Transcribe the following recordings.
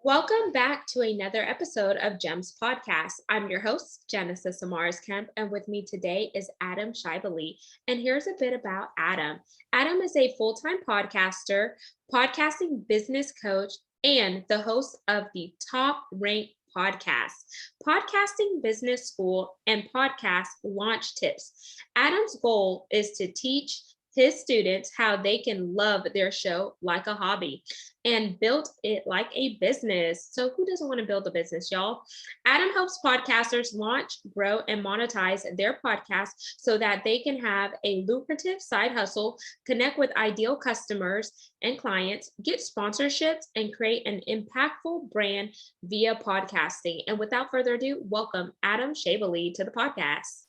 Welcome back to another episode of GEMS Podcast. I'm your host, Genesis Amaris Kemp, and with me today is Adam Schaeuble. And here's a bit about Adam. Adam is a full-time podcaster, podcasting business coach, and the host of the top-ranked podcast, Podcasting Business School, and Podcast Launch Tips. Adam's goal is to teach his students how they can love their show like a hobby and build it like a business. So who doesn't want to build a business, y'all? Adam helps podcasters launch, grow, and monetize their podcast so that they can have a lucrative side hustle, connect with ideal customers and clients, get sponsorships, and create an impactful brand via podcasting. And without further ado, welcome Adam Schaeuble to the podcast.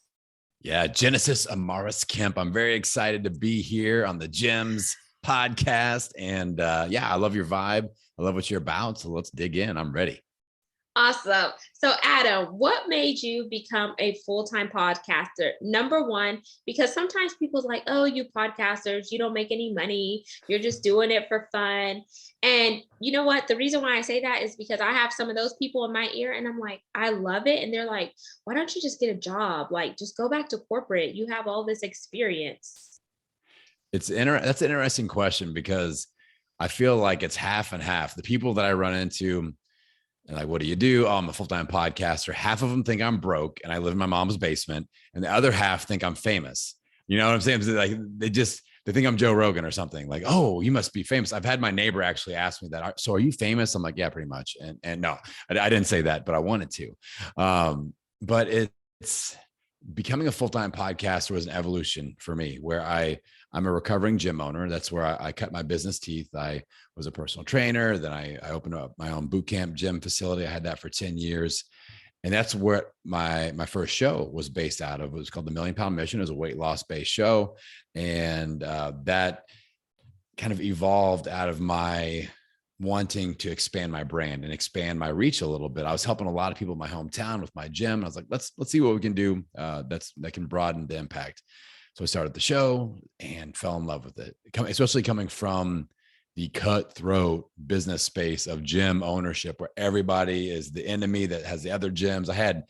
Yeah, Genesis Amaris Kemp. I'm very excited to be here on the GEMS podcast. And I love your vibe. I love what you're about. So let's dig in. I'm ready. Awesome. So Adam, what made you become a full-time podcaster? Number one, because sometimes people's like, oh, you podcasters, you don't make any money. You're just doing it for fun. And you know what? The reason why I say that is because I have some of those people in my ear and I'm like, I love it. And they're like, why don't you just get a job? Like, just go back to corporate. You have all this experience. That's an interesting question because I feel like it's half and half. The people that I run into, and like, what do you do? Oh, I'm a full-time podcaster. Half of them think I'm broke and I live in my mom's basement. And the other half think I'm famous. You know what I'm saying? Like they think I'm Joe Rogan or something. Like, oh, you must be famous. I've had my neighbor actually ask me that. So are you famous? I'm like, yeah, pretty much. And no, I didn't say that, but I wanted to. But it's becoming a full-time podcaster was an evolution for me where I'm a recovering gym owner. That's where I cut my business teeth. I was a personal trainer. Then I opened up my own boot camp gym facility. I had that for 10 years. And that's where my first show was based out of. It was called the Million Pound Mission. It was a weight loss based show. And that kind of evolved out of my wanting to expand my brand and expand my reach a little bit. I was helping a lot of people in my hometown with my gym. I was like, let's see what we can do that can broaden the impact. So I started the show and fell in love with it, especially coming from the cutthroat business space of gym ownership, where everybody is the enemy that has the other gyms. I had,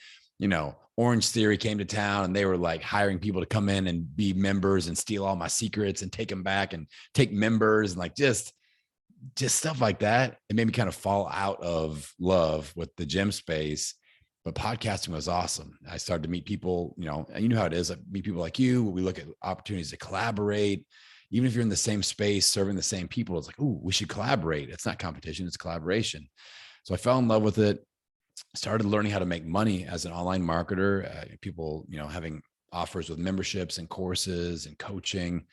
Orange Theory came to town and they were like hiring people to come in and be members and steal all my secrets and take them back and take members and like just stuff like that. It made me kind of fall out of love with the gym space. But podcasting was awesome. I started to meet people, and you know how it is. I meet people like you. We look at opportunities to collaborate. Even if you're in the same space, serving the same people, it's like, ooh, we should collaborate. It's not competition, it's collaboration. So I fell in love with it, started learning how to make money as an online marketer. People, having offers with memberships and courses and coaching.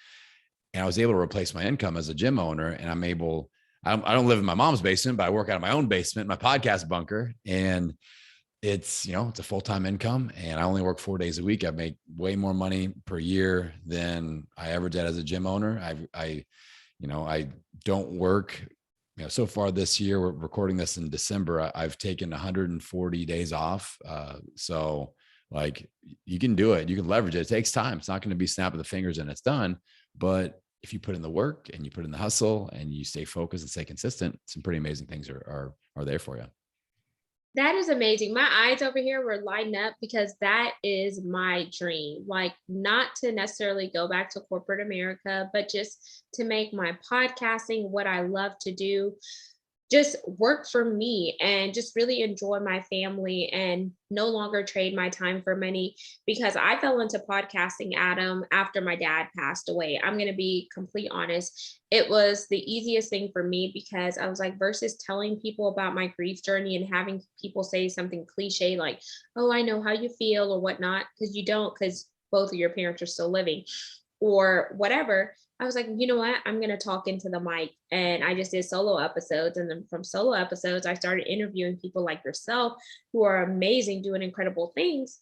And I was able to replace my income as a gym owner. And I don't live in my mom's basement, but I work out of my own basement, my podcast bunker. And it's a full-time income and I only work 4 days a week. I make way more money per year than I ever did as a gym owner. I don't work, so far this year, we're recording this in December. I've taken 140 days off. So like you can do it, you can leverage it. It takes time. It's not going to be snap of the fingers and it's done. But if you put in the work and you put in the hustle and you stay focused and stay consistent, some pretty amazing things are there for you. That is amazing. My eyes over here were lighting up because that is my dream. Like, not to necessarily go back to corporate America, but just to make my podcasting what I love to do just work for me and just really enjoy my family and no longer trade my time for money, because I fell into podcasting, Adam, after my dad passed away. I'm going to be completely honest. It was the easiest thing for me because I was like, versus telling people about my grief journey and having people say something cliche like, oh, I know how you feel or whatnot, because you don't, because both of your parents are still living or whatever. I was like, you know what? I'm going to talk into the mic. And I just did solo episodes. And then from solo episodes, I started interviewing people like yourself who are amazing, doing incredible things.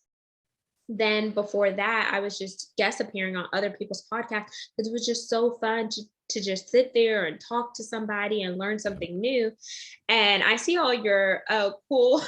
Then before that, I was just guest appearing on other people's podcasts because it was just so fun to to just sit there and talk to somebody and learn something new. And I see all your cool,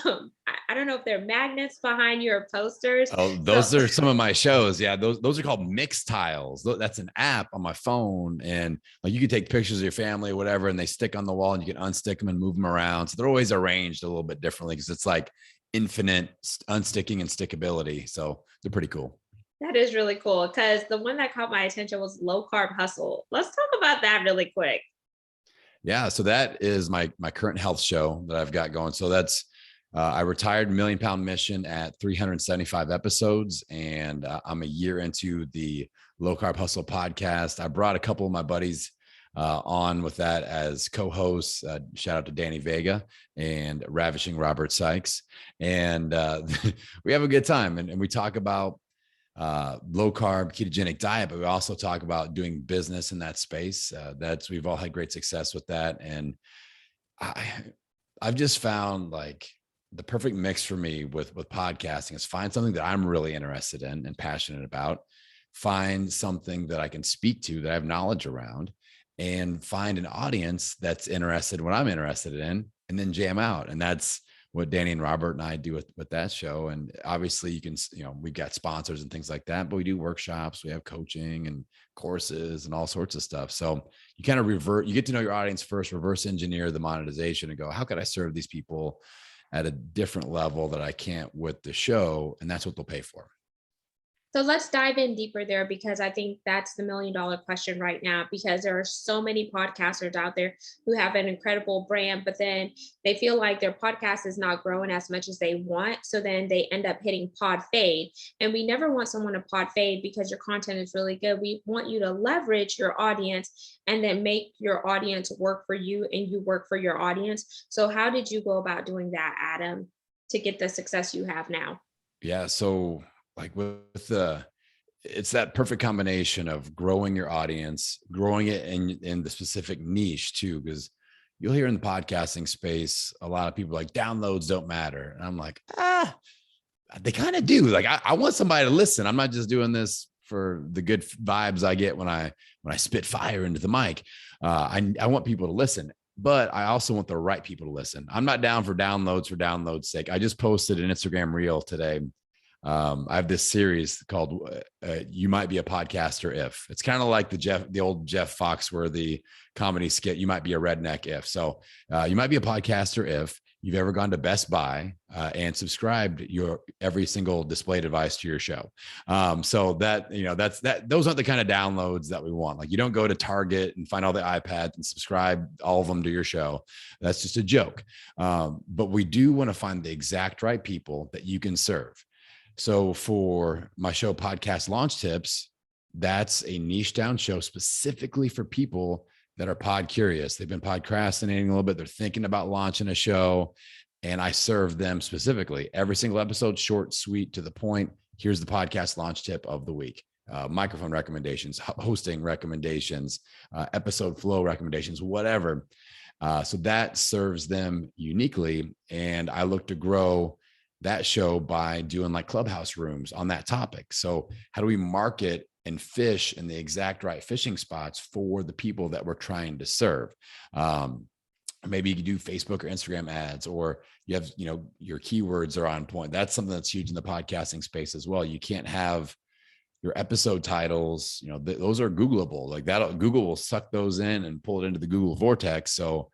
I don't know if they're magnets behind your posters. Oh, So those are some of my shows. Yeah, those are called mix tiles. That's an app on my phone, and like you can take pictures of your family or whatever, and they stick on the wall, and you can unstick them and move them around. So they're always arranged a little bit differently because it's like infinite unsticking and stickability. So they're pretty cool. that is really cool because the one that caught my attention was Low Carb Hustle. Let's talk about that really quick. Yeah, so that is my current health show that I've got going. So that's I retired Million Pound Mission at 375 episodes, and I'm a year into the Low Carb Hustle podcast. I brought a couple of my buddies on with that as co-hosts. Shout out to Danny Vega and Ravishing Robert Sykes, and we have a good time, and we talk about low carb ketogenic diet, but we also talk about doing business in that space. We've all had great success with that, and I've just found like the perfect mix for me with podcasting is find something that I'm really interested in and passionate about, find something that I can speak to that I have knowledge around, and find an audience that's interested in what I'm interested in, and then jam out. And that's what Danny and Robert and I do with that show. And obviously you can, we've got sponsors and things like that, but we do workshops, we have coaching and courses and all sorts of stuff. So you kind of you get to know your audience first, reverse engineer the monetization and go, how could I serve these people at a different level that I can't with the show? And that's what they'll pay for. So let's dive in deeper there because I think that's the $1 million question right now, because there are so many podcasters out there who have an incredible brand, but then they feel like their podcast is not growing as much as they want. So then they end up hitting pod fade. And we never want someone to pod fade because your content is really good. We want you to leverage your audience and then make your audience work for you and you work for your audience. So how did you go about doing that, Adam, to get the success you have now? Yeah. So like it's that perfect combination of growing your audience, growing it in the specific niche too, because you'll hear in the podcasting space, a lot of people like downloads don't matter. And I'm like, they kind of do. Like, I want somebody to listen. I'm not just doing this for the good vibes I get when I spit fire into the mic. I want people to listen, but I also want the right people to listen. I'm not down for downloads sake. I just posted an Instagram reel today. I have this series called You Might Be a Podcaster If. It's kind of like the old Jeff Foxworthy comedy skit, You Might Be a Redneck If. So you might be a podcaster if you've ever gone to Best Buy and subscribed your every single display device to your show. So that, those aren't the kind of downloads that we want. Like, you don't go to Target and find all the iPads and subscribe all of them to your show. That's just a joke. But we do want to find the exact right people that you can serve. So for my show, Podcast Launch Tips, that's a niche down show specifically for people that are pod curious. They've been podcrastinating a little bit. They're thinking about launching a show, and I serve them specifically. Every single episode, short, sweet, to the point. Here's the podcast launch tip of the week. Microphone recommendations, hosting recommendations, episode flow recommendations, whatever. So that serves them uniquely. And I look to grow that show by doing like clubhouse rooms on that topic. So how do we market and fish in the exact right fishing spots for the people that we're trying to serve? Maybe you can do Facebook or Instagram ads, or you have, your keywords are on point. That's something that's huge in the podcasting space as well. You can't have your episode titles, those are Googleable. Like that, Google will suck those in and pull it into the Google vortex. So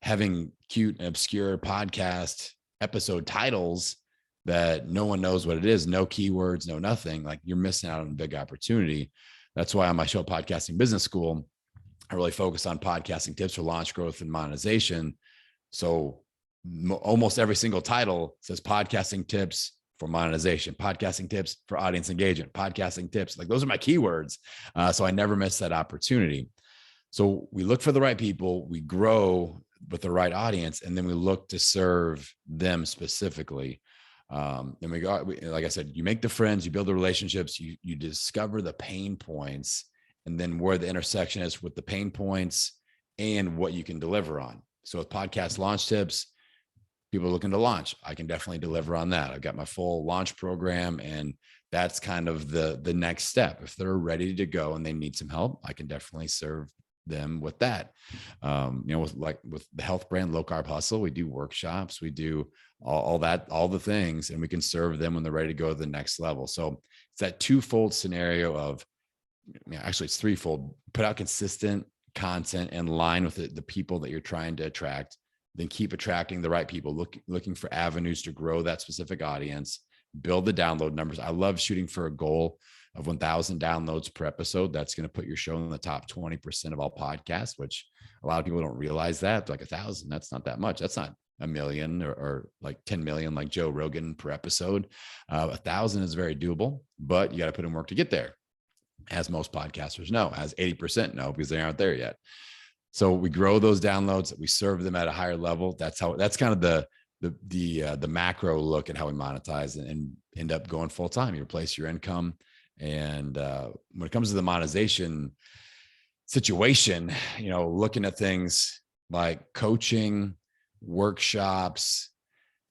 having cute and obscure podcast episode titles that no one knows what it is, no keywords, no nothing, like you're missing out on a big opportunity. That's why on my show, Podcasting Business School, I really focus on podcasting tips for launch, growth, and monetization. So almost every single title says podcasting tips for monetization, podcasting tips for audience engagement, podcasting tips. Like, those are my keywords. So I never miss that opportunity. So we look for the right people, we grow with the right audience, and then we look to serve them specifically. And like I said, you make the friends, you build the relationships, you discover the pain points, and then where the intersection is with the pain points and what you can deliver on. So with podcast launch tips, people are looking to launch. I can definitely deliver on that. I've got my full launch program, and that's kind of the next step. If they're ready to go and they need some help, I can definitely serve them with that. With the health brand, Low Carb Hustle, we do workshops, we do all that, all the things, and we can serve them when they're ready to go to the next level. So it's that twofold scenario of, actually it's threefold: put out consistent content in line with the people that you're trying to attract, then keep attracting the right people, looking for avenues to grow that specific audience, build the download numbers. I love shooting for a goal of 1,000 downloads per episode. That's going to put your show in the top 20% of all podcasts, which a lot of people don't realize that. Like 1,000, that's not that much. That's not a million or like 10 million, like Joe Rogan per episode. 1,000 is very doable, but you got to put in work to get there, as most podcasters know, as 80% know, because they aren't there yet. So we grow those downloads, we serve them at a higher level. That's kind of the macro look at how we monetize and end up going full time. You replace your income. And when it comes to the monetization situation, looking at things like coaching, workshops,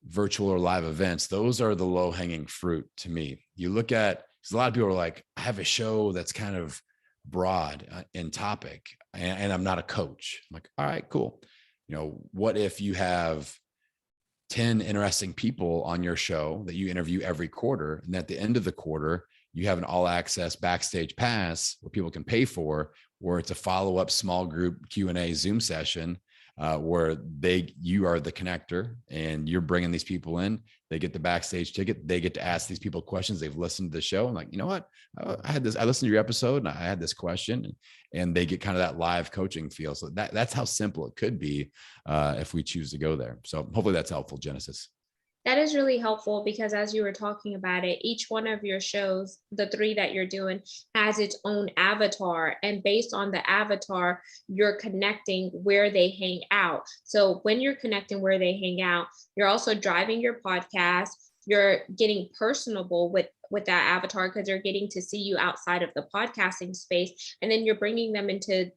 virtual or live events, those are the low hanging fruit to me. You look at, because a lot of people are like, I have a show that's kind of broad in topic, and I'm not a coach. I'm like, all right, cool. What if you have 10 interesting people on your show that you interview every quarter, and at the end of the quarter, you have an all access backstage pass where people can pay for, where it's a follow-up small group Q&A Zoom session, where you are the connector and you're bringing these people in. They get the backstage ticket. They get to ask these people questions. They've listened to the show. I'm like, you know what? I listened to your episode and I had this question, and they get kind of that live coaching feel. So that's how simple it could be if we choose to go there. So hopefully that's helpful, Genesis. That is really helpful, because as you were talking about it, each one of your shows, the 3 that you're doing, has its own avatar. And based on the avatar, you're connecting where they hang out. So when you're connecting where they hang out, you're also driving your podcast. You're getting personable with that avatar, because they're getting to see you outside of the podcasting space. And then you're bringing them into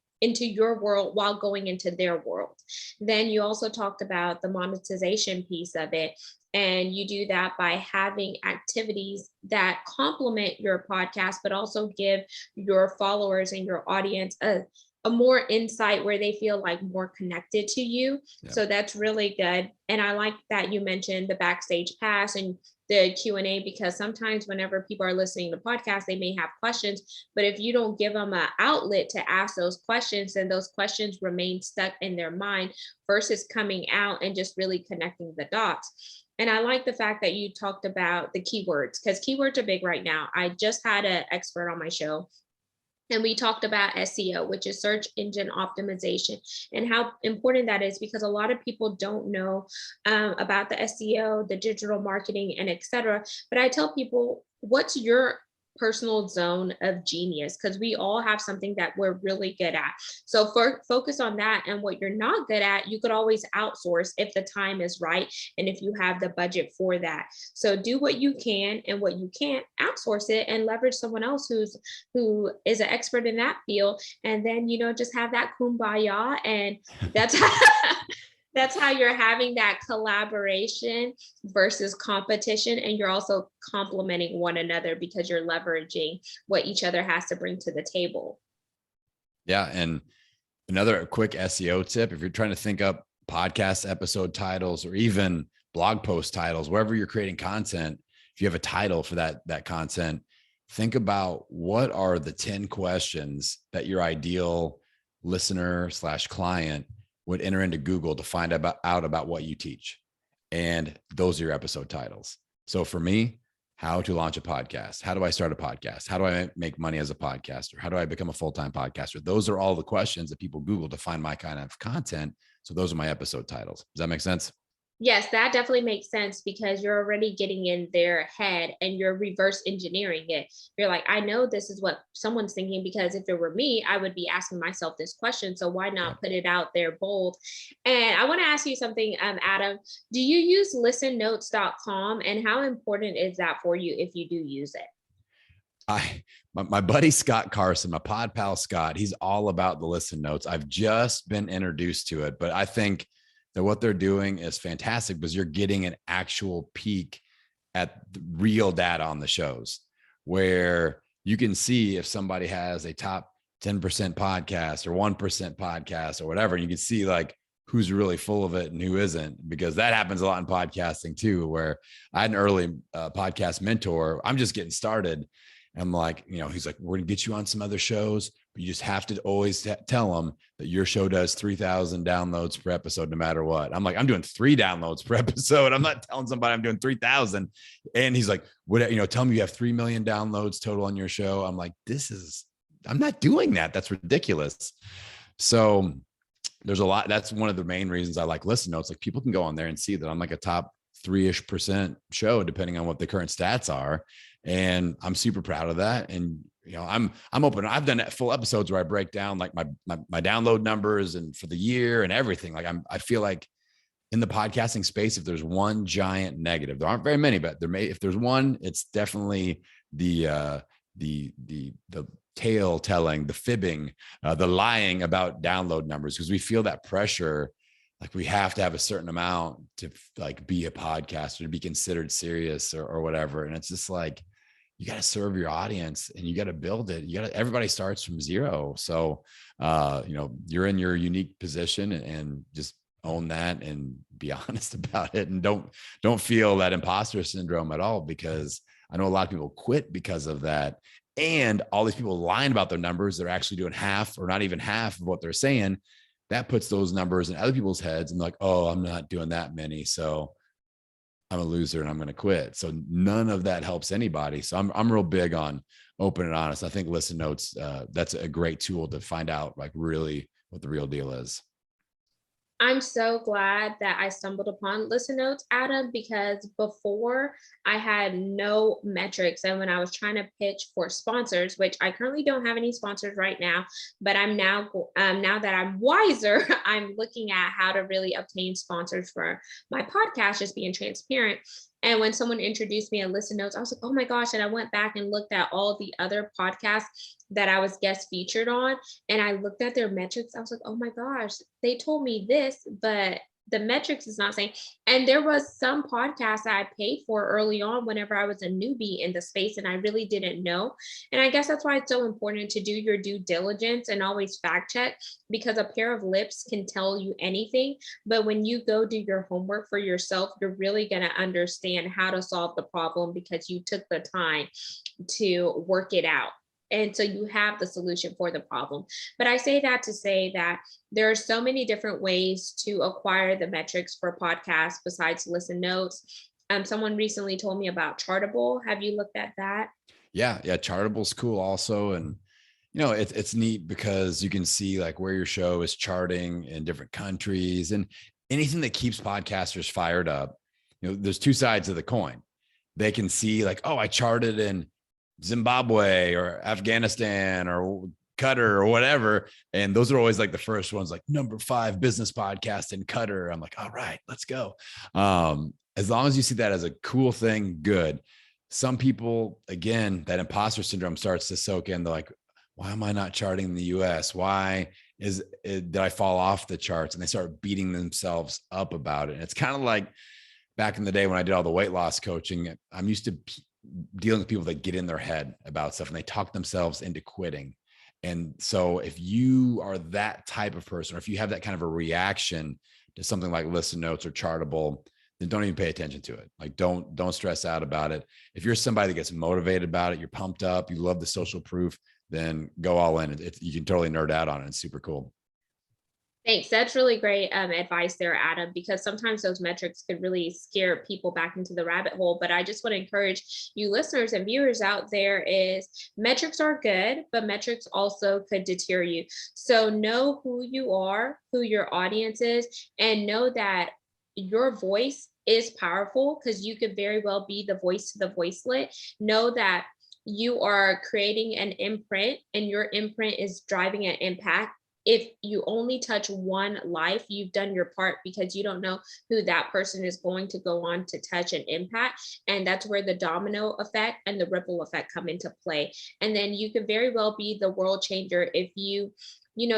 your world while going into their world. Then you also talked about the monetization piece of it. And you do that by having activities that complement your podcast, but also give your followers and your audience a more insight where they feel like more connected to you. Yeah. So that's really good. And I like that you mentioned the backstage pass and the Q&A, because sometimes whenever people are listening to podcasts, they may have questions, but if you don't give them an outlet to ask those questions, then those questions remain stuck in their mind versus coming out and just really connecting the dots. And I like the fact that you talked about the keywords, because keywords are big right now. I just had an expert on my show, and we talked about SEO, which is search engine optimization, and how important that is, because a lot of people don't know about the SEO, the digital marketing, and et cetera. But I tell people, what's your personal zone of genius? Because we all have something that we're really good at. So focus on that. And what you're not good at, you could always outsource if the time is right and if you have the budget for that. So do what you can, and what you can't, outsource it and leverage someone else who is an expert in that field. And then, just have that kumbaya. And that's that's how you're having that collaboration versus competition. And you're also complementing one another, because you're leveraging what each other has to bring to the table. Yeah. And another quick SEO tip, if you're trying to think up podcast episode titles or even blog post titles, wherever you're creating content, if you have a title for that content, think about what are the 10 questions that your ideal listener / client would enter into Google to find out about what you teach. And those are your episode titles. So for me, how to launch a podcast. How do I start a podcast? How do I make money as a podcaster? How do I become a full-time podcaster? Those are all the questions that people Google to find my kind of content. So those are my episode titles. Does that make sense? Yes, that definitely makes sense, because you're already getting in their head and you're reverse engineering it. You're like, I know this is what someone's thinking, because if it were me, I would be asking myself this question. So why not put it out there bold? And I want to ask you something, Adam. Do you use listennotes.com, and how important is that for you if you do use it? My buddy Scott Carson, my pod pal Scott, he's all about the listen notes. I've just been introduced to it, but I think that what they're doing is fantastic, because you're getting an actual peek at the real data on the shows, where you can see if somebody has a top 10% podcast or 1% podcast or whatever. And you can see like who's really full of it and who isn't, because that happens a lot in podcasting too, where I had an early podcast mentor. I'm just getting started. I'm like, he's like, we're going to get you on some other shows, but you just have to always tell them that your show does 3,000 downloads per episode, no matter what. I'm like, I'm doing 3 downloads per episode. I'm not telling somebody I'm doing 3,000. And he's like, what, tell me you have 3 million downloads total on your show. I'm like, I'm not doing that. That's ridiculous. So there's a lot. That's one of the main reasons I like Listen Notes. Like people can go on there and see that I'm like a top 3-ish% show, depending on what the current stats are. And I'm super proud of that. And, I'm open. I've done full episodes where I break down like my download numbers and for the year and everything. Like I feel like in the podcasting space, if there's one giant negative, there aren't very many, but if there's one, it's definitely the tale telling, the fibbing, the lying about download numbers, because we feel that pressure. Like we have to have a certain amount to like be a podcaster, to be considered serious or whatever. And it's just like, you got to serve your audience and you got to build it. Everybody starts from zero. So, you're in your unique position and just own that and be honest about it. And don't feel that imposter syndrome at all, because I know a lot of people quit because of that. And all these people lying about their numbers, they're actually doing half or not even half of what they're saying. That puts those numbers in other people's heads and like, oh, I'm not doing that many, so I'm a loser and I'm going to quit. So none of that helps anybody. So I'm real big on open and honest. I think Listen Notes, that's a great tool to find out like really what the real deal is. I'm so glad that I stumbled upon Listen Notes, Adam, because before I had no metrics. And when I was trying to pitch for sponsors, which I currently don't have any sponsors right now, but I'm now that I'm wiser, I'm looking at how to really obtain sponsors for my podcast, just being transparent. And when someone introduced me a Listen Notes, I was like, oh my gosh. And I went back and looked at all the other podcasts that I was guest featured on. And I looked at their metrics. I was like, oh my gosh, they told me this, but the metrics is not saying. And there was some podcasts that I paid for early on whenever I was a newbie in the space and I really didn't know. And I guess that's why it's so important to do your due diligence and always fact check, because a pair of lips can tell you anything. But when you go do your homework for yourself, you're really going to understand how to solve the problem because you took the time to work it out. And so you have the solution for the problem. But I say that to say that there are so many different ways to acquire the metrics for podcasts besides Listen Notes. Someone recently told me about Chartable. Have you looked at that? Yeah. Chartable's cool also. And, it's neat because you can see like where your show is charting in different countries and anything that keeps podcasters fired up. There's 2 sides of the coin. They can see like, oh, I charted in Zimbabwe or Afghanistan or Qatar or whatever. And those are always like the first ones, like number 5 business podcast in Qatar. I'm like, all right, let's go. As long as you see that as a cool thing, good. Some people, again, that imposter syndrome starts to soak in. They're like, why am I not charting in the US? Why did I fall off the charts? And they start beating themselves up about it. And it's kind of like back in the day when I did all the weight loss coaching, I'm used to dealing with people that get in their head about stuff and they talk themselves into quitting. And so if you are that type of person, or if you have that kind of a reaction to something like Listen Notes or Chartable, then don't even pay attention to it. Like don't stress out about it. If you're somebody that gets motivated about it, you're pumped up, you love the social proof, then go all in. You can totally nerd out on it. It's super cool. Thanks. That's really great advice there, Adam, because sometimes those metrics could really scare people back into the rabbit hole. But I just want to encourage you listeners and viewers out there is metrics are good, but metrics also could deter you. So know who you are, who your audience is, and know that your voice is powerful because you could very well be the voice to the voicelet. Know that you are creating an imprint and your imprint is driving an impact. If you only touch one life, you've done your part because you don't know who that person is going to go on to touch and impact. And that's where the domino effect and the ripple effect come into play. And then you could very well be the world changer if you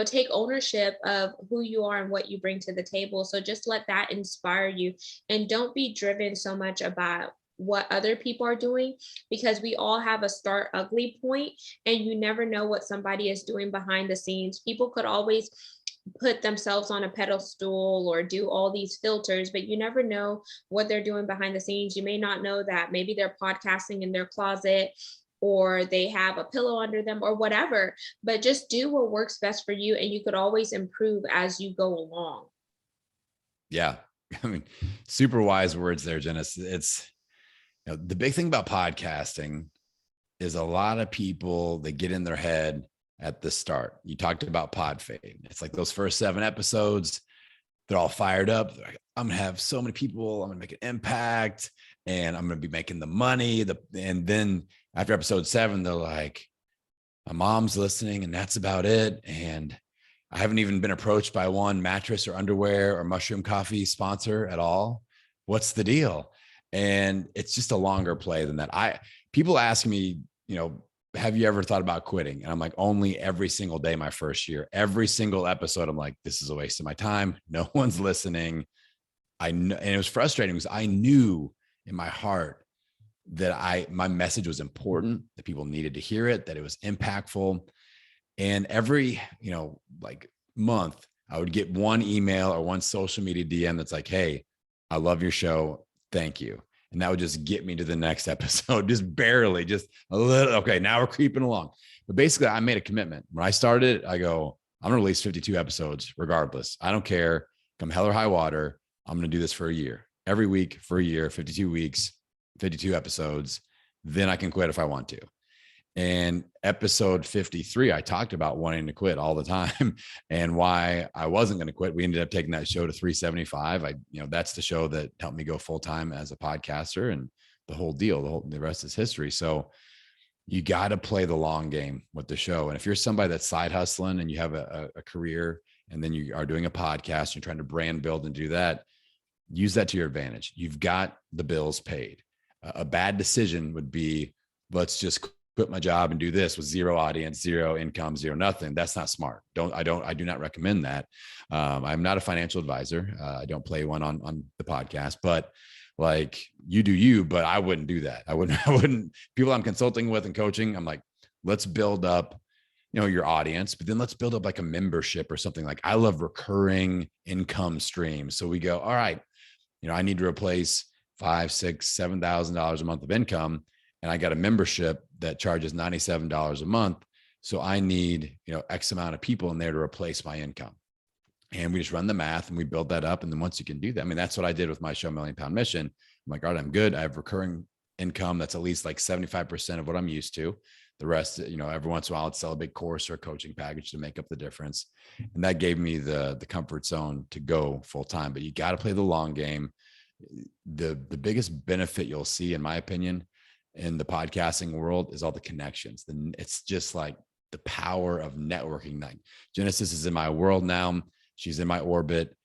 take ownership of who you are and what you bring to the table. So just let that inspire you and don't be driven so much about what other people are doing, because we all have a start ugly point, and you never know what somebody is doing behind the scenes. People could always put themselves on a pedestal or do all these filters, but you never know what they're doing behind the scenes. You may not know that maybe they're podcasting in their closet, or they have a pillow under them, or whatever. But just do what works best for you, and you could always improve as you go along. Yeah. I mean, super wise words there, Janice. It's, the big thing about podcasting is a lot of people that get in their head at the start. You talked about pod fade. It's like those first 7 episodes, they're all fired up. They're like, I'm going to have so many people. I'm going to make an impact, and I'm going to be making the money. And then after episode 7, they're like, my mom's listening and that's about it. And I haven't even been approached by one mattress or underwear or mushroom coffee sponsor at all. What's the deal? And it's just a longer play than that. People ask me, have you ever thought about quitting? And I'm like, only every single day my first year. Every single episode, I'm like, this is a waste of my time. No one's listening. I know, and it was frustrating because I knew in my heart that my message was important, that people needed to hear it, that it was impactful. And every, month, I would get one email or one social media DM that's like, hey, I love your show. Thank you. And that would just get me to the next episode, just barely, just a little. Okay, now we're creeping along. But basically, I made a commitment. When I started, I go, I'm going to release 52 episodes regardless. I don't care. Come hell or high water. I'm going to do this for a year. Every week for a year, 52 weeks, 52 episodes. Then I can quit if I want to. And episode 53, I talked about wanting to quit all the time and why I wasn't going to quit. We ended up taking that show to 375. That's the show that helped me go full time as a podcaster, and the whole deal, the rest is history. So you got to play the long game with the show. And if you're somebody that's side hustling and you have a career, and then you are doing a podcast, you're trying to brand build and do that, use that to your advantage. You've got the bills paid. A bad decision would be, let's just quit my job and do this with zero audience, zero income, zero nothing. That's not smart. I do not recommend that. I'm not a financial advisor. I don't play one on the podcast, but like, you do you, but I wouldn't do that. I wouldn't people I'm consulting with and coaching. I'm like, let's build up, your audience, but then let's build up like a membership or something. Like, I love recurring income streams. So we go, all right, I need to replace $5,000, $6,000, $7,000 a month of income. And I got a membership that charges $97 a month. So I need, X amount of people in there to replace my income. And we just run the math and we build that up. And then once you can do that, that's what I did with my show, Million Pound Mission. I'm like, all right, I'm good. I have recurring income. That's at least like 75% of what I'm used to. The rest, every once in a while, I'd sell a big course or a coaching package to make up the difference. And that gave me the comfort zone to go full time. But you got to play the long game. The biggest benefit you'll see, in my opinion, in the podcasting world is all the connections. Then it's just like the power of networking. Like, Genesis is in my world now. She's in my orbit.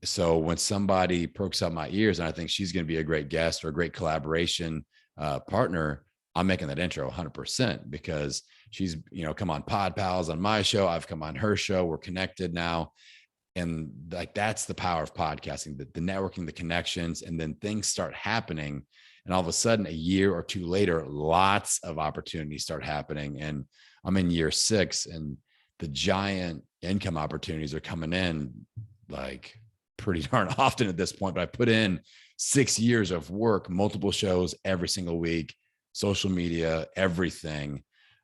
So when somebody perks up my ears and I think she's going to be a great guest or a great collaboration partner, I'm making that intro 100% because she's, come on Pod Pals on my show. I've come on her show. We're connected now. And like, that's the power of podcasting, the networking, the connections, and then things start happening. And all of a sudden, a year or two later, lots of opportunities start happening. And I'm in year 6 and the giant income opportunities are coming in like pretty darn often at this point. But I put in 6 years of work, multiple shows every single week, social media, everything.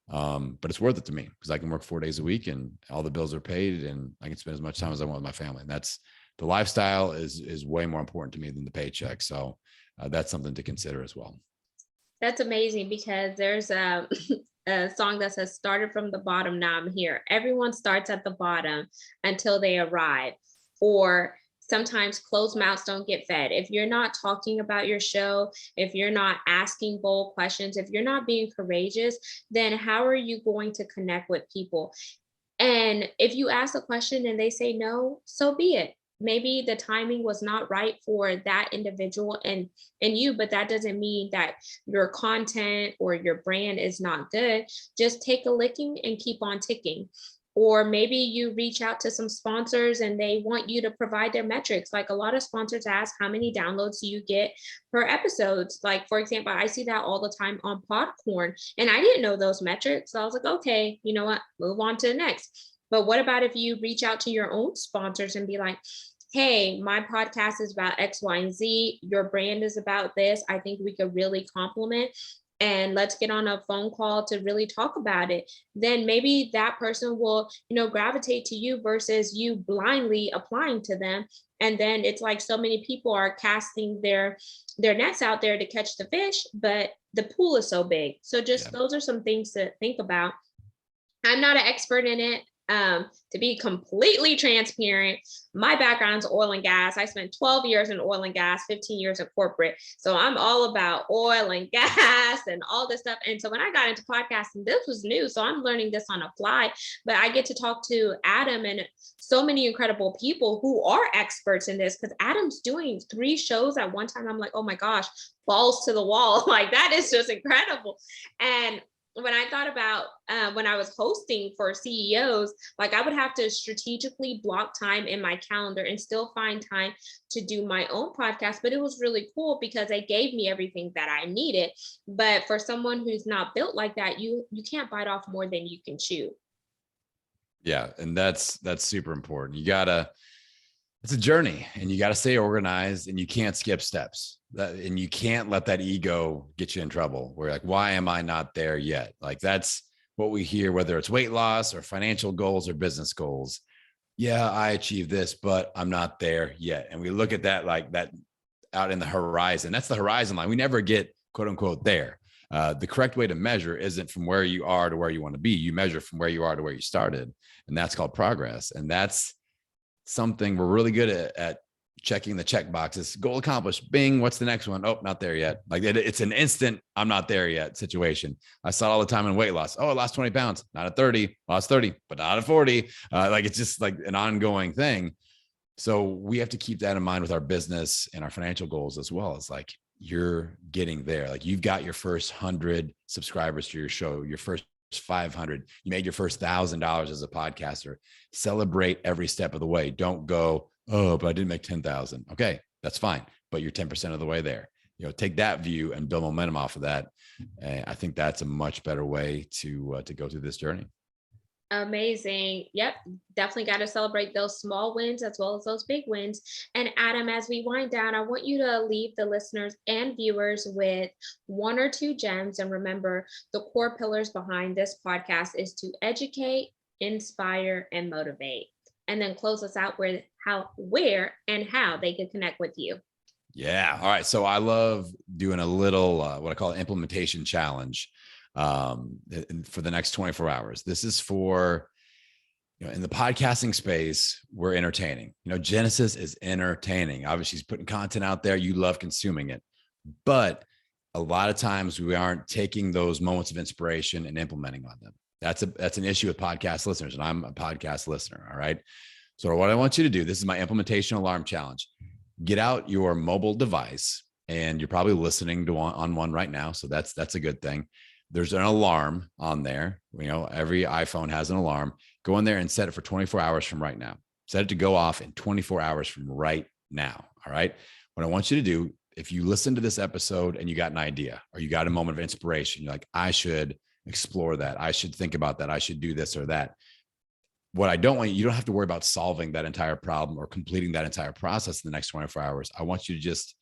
But it's worth it to me because I can work 4 days a week and all the bills are paid and I can spend as much time as I want with my family. And that's the lifestyle is way more important to me than the paycheck. So that's something to consider as well. That's amazing because there's a song that says, started from the bottom, now I'm here. Everyone starts at the bottom until they arrive. Or sometimes closed mouths don't get fed. If you're not talking about your show, if you're not asking bold questions, if you're not being courageous, then how are you going to connect with people? And if you ask a question and they say no, so be it. Maybe the timing was not right for that individual and you, but that doesn't mean that your content or your brand is not good. Just take a licking and keep on ticking. Or maybe you reach out to some sponsors and they want you to provide their metrics. Like a lot of sponsors ask, how many downloads do you get per episodes? Like, for example, I see that all the time on Podcorn, and I didn't know those metrics. So I was like, okay, you know what, move on to the next. But what about if you reach out to your own sponsors and be like, hey, my podcast is about X, Y, and Z. Your brand is about this. I think we could really complement, and let's get on a phone call to really talk about it. Then maybe that person will, gravitate to you versus you blindly applying to them. And then it's like so many people are casting their nets out there to catch the fish, but the pool is so big. So just those are some things to think about. I'm not an expert in it. To be completely transparent, my background's oil and gas. I spent 12 years in oil and gas, 15 years in corporate. So I'm all about oil and gas and all this stuff. And so when I got into podcasting, this was new. So I'm learning this on the fly, but I get to talk to Adam and so many incredible people who are experts in this, because Adam's doing 3 shows at one time. I'm like, oh my gosh, balls to the wall. Like that is just incredible. And when I thought about when I was hosting for CEOs, like I would have to strategically block time in my calendar and still find time to do my own podcast. But it was really cool because they gave me everything that I needed. But for someone who's not built like that, you can't bite off more than you can chew. Yeah. And that's super important. It's a journey, and you got to stay organized, and you can't skip steps, and you can't let that ego get you in trouble. We're like, why am I not there yet? Like that's what we hear, whether it's weight loss or financial goals or business goals. Yeah, I achieved this, but I'm not there yet. And we look at that like that out in the horizon. That's the horizon line. We never get quote unquote there. The correct way to measure isn't from where you are to where you want to be. You measure from where you are to where you started. And that's called progress. And that's something we're really good at checking the check boxes. Goal accomplished. Bing. What's the next one? Oh, not there yet. Like it's an instant, I'm not there yet situation. I saw it all the time in weight loss. Oh, I lost 20 pounds, not at 30, lost 30, but not at 40. Like it's just like an ongoing thing. So we have to keep that in mind with our business and our financial goals as well. It's like you're getting there. Like you've got your first 100 subscribers to your show, your first 500, you made your first $1,000 as a podcaster. Celebrate every step of the way. Don't go, oh, but I didn't make 10,000. Okay, that's fine. But you're 10% of the way there. Take that view and build momentum off of that. And I think that's a much better way to go through this journey. Amazing. Yep. Definitely got to celebrate those small wins as well as those big wins. And Adam, as we wind down, I want you to leave the listeners and viewers with 1 or 2 gems. And remember, the core pillars behind this podcast is to educate, inspire, and motivate. And then close us out with where and how they can connect with you. Yeah. All right. So I love doing a little, what I call an implementation challenge. For the next 24 hours. This is for, in the podcasting space, we're entertaining. Genesis is entertaining. Obviously, she's putting content out there. You love consuming it. But a lot of times we aren't taking those moments of inspiration and implementing on them. That's an issue with podcast listeners. And I'm a podcast listener. All right. So what I want you to do, this is my implementation alarm challenge. Get out your mobile device, and you're probably listening to one right now. So that's a good thing. There's an alarm on there. Every iPhone has an alarm. Go in there and set it for 24 hours from right now. Set it to go off in 24 hours from right now. All right. What I want you to do, if you listen to this episode and you got an idea or you got a moment of inspiration, you're like, I should explore that. I should think about that. I should do this or that. What I don't want you don't have to worry about solving that entire problem or completing that entire process in the next 24 hours. I want you to just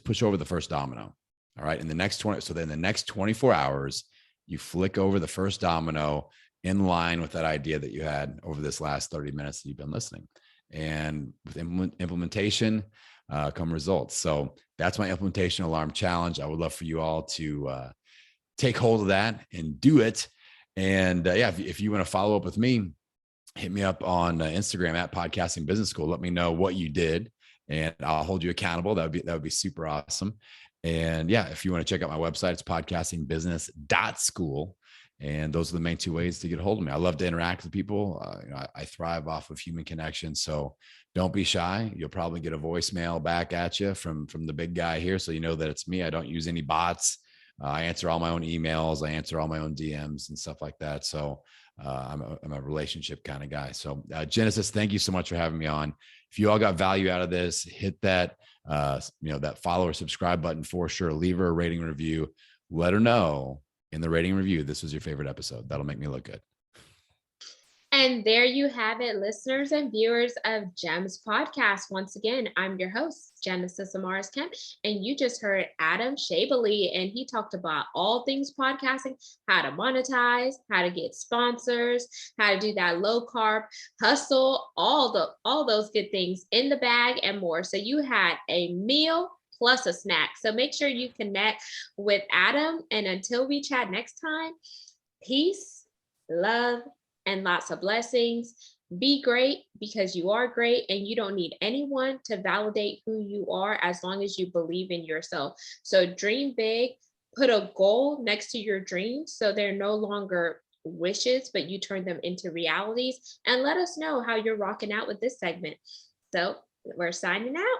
push over the first domino. All right. In the next 24 hours, you flick over the first domino in line with that idea that you had over this last 30 minutes that you've been listening. And with implementation come results. So that's my implementation alarm challenge. I would love for you all to take hold of that and do it. And if you want to follow up with me, hit me up on Instagram at Podcasting Business School. Let me know what you did, and I'll hold you accountable. That would be super awesome. And if you want to check out my website, it's podcastingbusiness.school. And those are the main 2 ways to get a hold of me. I love to interact with people. I thrive off of human connection. So don't be shy. You'll probably get a voicemail back at you from the big guy here. So you know that it's me. I don't use any bots. I answer all my own emails. I answer all my own DMs and stuff like that. So I'm a relationship kind of guy. So Genesis, thank you so much for having me on. If you all got value out of this, hit that, that follow or subscribe button for sure. Leave her a rating review. Let her know in the rating review, this was your favorite episode. That'll make me look good. And there you have it, listeners and viewers of Gems Podcast. Once again, I'm your host, Genesis Amaris Kemp, and you just heard Adam Schaeuble, and he talked about all things podcasting, how to monetize, how to get sponsors, how to do that low carb hustle, all those good things in the bag and more. So you had a meal plus a snack. So make sure you connect with Adam. And until we chat next time, peace, love, and lots of blessings. Be great because you are great, and you don't need anyone to validate who you are as long as you believe in yourself. So dream big, put a goal next to your dreams so they're no longer wishes, but you turn them into realities. And let us know how you're rocking out with this segment. So we're signing out.